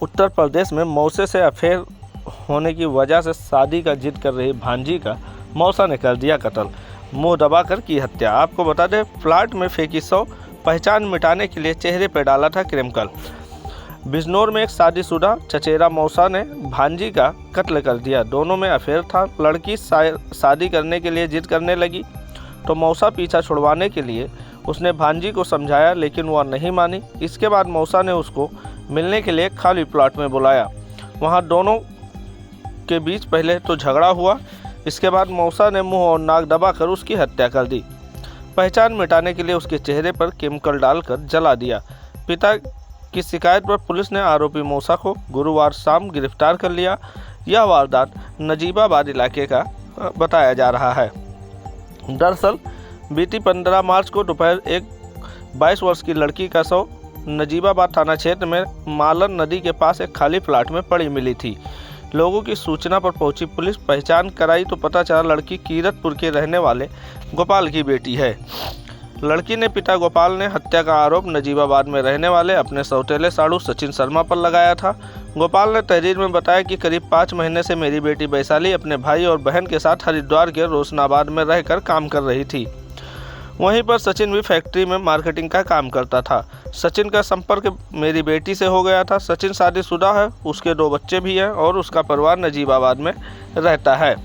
उत्तर प्रदेश में मौसे से अफेयर होने की वजह से शादी का जिद कर रही भांजी का मौसा ने कर दिया कत्ल, मुंह दबाकर की हत्या। आपको बता दें, प्लाट में फेंकी शव, पहचान मिटाने के लिए चेहरे पर डाला था केमिकल। बिजनौर में एक शादीशुदा चचेरा मौसा ने भांजी का कत्ल कर दिया। दोनों में अफेयर था। लड़की शादी करने के लिए जिद करने लगी तो मौसा पीछा छुड़वाने के लिए उसने भांजी को समझाया, लेकिन वह नहीं मानी। इसके बाद मौसा ने उसको मिलने के लिए खाली प्लॉट में बुलाया। वहां दोनों के बीच पहले तो झगड़ा हुआ। इसके बाद मौसा ने मुंह और नाक दबाकर उसकी हत्या कर दी। पहचान मिटाने के लिए उसके चेहरे पर केमिकल डालकर जला दिया। पिता की शिकायत पर पुलिस ने आरोपी मौसा को गुरुवार शाम गिरफ्तार कर लिया। यह वारदात नजीबाबाद इलाके का बताया जा रहा है। दरअसल बीती 15 मार्च को दोपहर एक 22 वर्ष की लड़की का शव नजीबाबाद थाना क्षेत्र में मालन नदी के पास एक खाली प्लाट में पड़ी मिली थी। लोगों की सूचना पर पहुंची पुलिस पहचान कराई तो पता चला लड़की कीरतपुर के रहने वाले गोपाल की बेटी है। लड़की ने पिता गोपाल ने हत्या का आरोप नजीबाबाद में रहने वाले अपने सौतेले साड़ू सचिन शर्मा पर लगाया था। गोपाल ने तहरीर में बताया कि करीब 5 महीने से मेरी बेटी वैशाली अपने भाई और बहन के साथ हरिद्वार के रोशनाबाद में रहकर काम कर रही थी। वहीं पर सचिन भी फैक्ट्री में मार्केटिंग का काम करता था। सचिन का संपर्क मेरी बेटी से हो गया था। सचिन शादीशुदा है, उसके 2 बच्चे भी हैं और उसका परिवार नजीबाबाद में रहता है।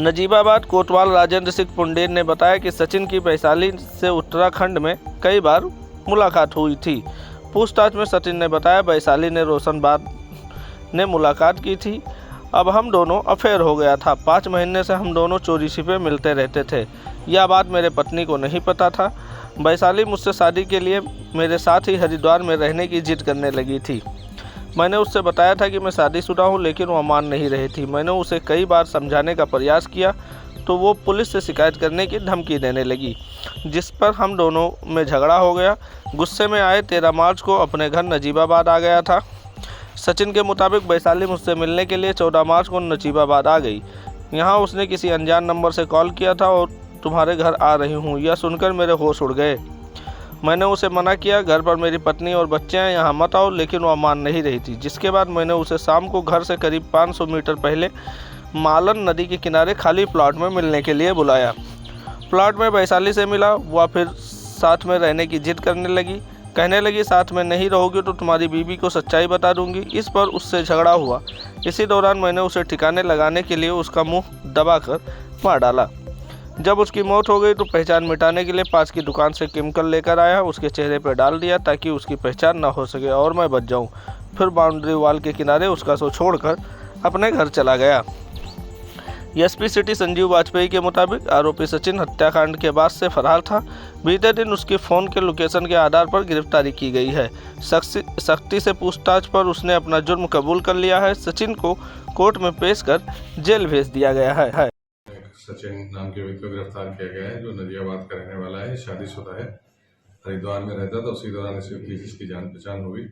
नजीबाबाद कोतवाल राजेंद्र सिंह पुंडेर ने बताया कि सचिन की वैशाली से उत्तराखंड में कई बार मुलाकात हुई थी। पूछताछ में सचिन ने बताया, वैशाली ने रोशनबाद ने मुलाकात की थी। अब हम दोनों अफेयर हो गया था। 5 महीने से हम दोनों चोरी छिपे मिलते रहते थे। यह बात मेरे पत्नी को नहीं पता था। वैशाली मुझसे शादी के लिए मेरे साथ ही हरिद्वार में रहने की जिद करने लगी थी। मैंने उससे बताया था कि मैं शादीशुदा हूँ, लेकिन वह मान नहीं रही थी। मैंने उसे कई बार समझाने का प्रयास किया तो वो पुलिस से शिकायत करने की धमकी देने लगी, जिस पर हम दोनों में झगड़ा हो गया। गुस्से में आए 13 मार्च को अपने घर नजीबाबाद आ गया था। सचिन के मुताबिक वैशाली मुझसे मिलने के लिए 14 मार्च को नजीबाबाद आ गई। यहाँ उसने किसी अनजान नंबर से कॉल किया था और तुम्हारे घर आ रही हूँ, यह सुनकर मेरे होश उड़ गए। मैंने उसे मना किया, घर पर मेरी पत्नी और बच्चे हैं, यहाँ मत आओ, लेकिन वह मान नहीं रही थी। जिसके बाद मैंने उसे शाम को घर से करीब 500 मीटर पहले मालन नदी के किनारे खाली प्लॉट में मिलने के लिए बुलाया। प्लॉट में वैशाली से मिला। वह फिर साथ में रहने की जिद करने लगी। कहने लगी, साथ में नहीं रहोगी तो तुम्हारी बीवी को सच्चाई बता दूंगी। इस पर उससे झगड़ा हुआ। इसी दौरान मैंने उसे ठिकाने लगाने के लिए उसका मुंह दबाकर मार डाला। जब उसकी मौत हो गई तो पहचान मिटाने के लिए पास की दुकान से केमिकल लेकर आया, उसके चेहरे पर डाल दिया ताकि उसकी पहचान ना हो सके और मैं बच जाऊं। फिर बाउंड्री वॉल के किनारे उसका शव छोड़कर अपने घर चला गया। एसपी सिटी संजीव वाजपेयी के मुताबिक आरोपी सचिन हत्याकांड के बाद से फरार था। बीते दिन उसके फ़ोन के लोकेशन के आधार पर गिरफ्तारी की गई है। सख्ती से पूछताछ पर उसने अपना जुर्म कबूल कर लिया है। सचिन को कोर्ट में पेश कर जेल भेज दिया गया है। सचिन नाम के व्यक्ति को गिरफ्तार किया गया है, जो नदियाबाद का रहने वाला है, शादीशुदा है, हरिद्वार में रहता था। उसी दौरान इसकी जान पहचान हुई।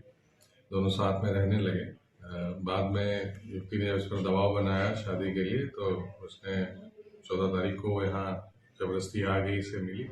दोनों साथ में रहने लगे। बाद में युवती ने उस पर दबाव बनाया शादी के लिए, तो उसने 14 तारीख को यहाँ जबरदस्ती आ गई से मिली।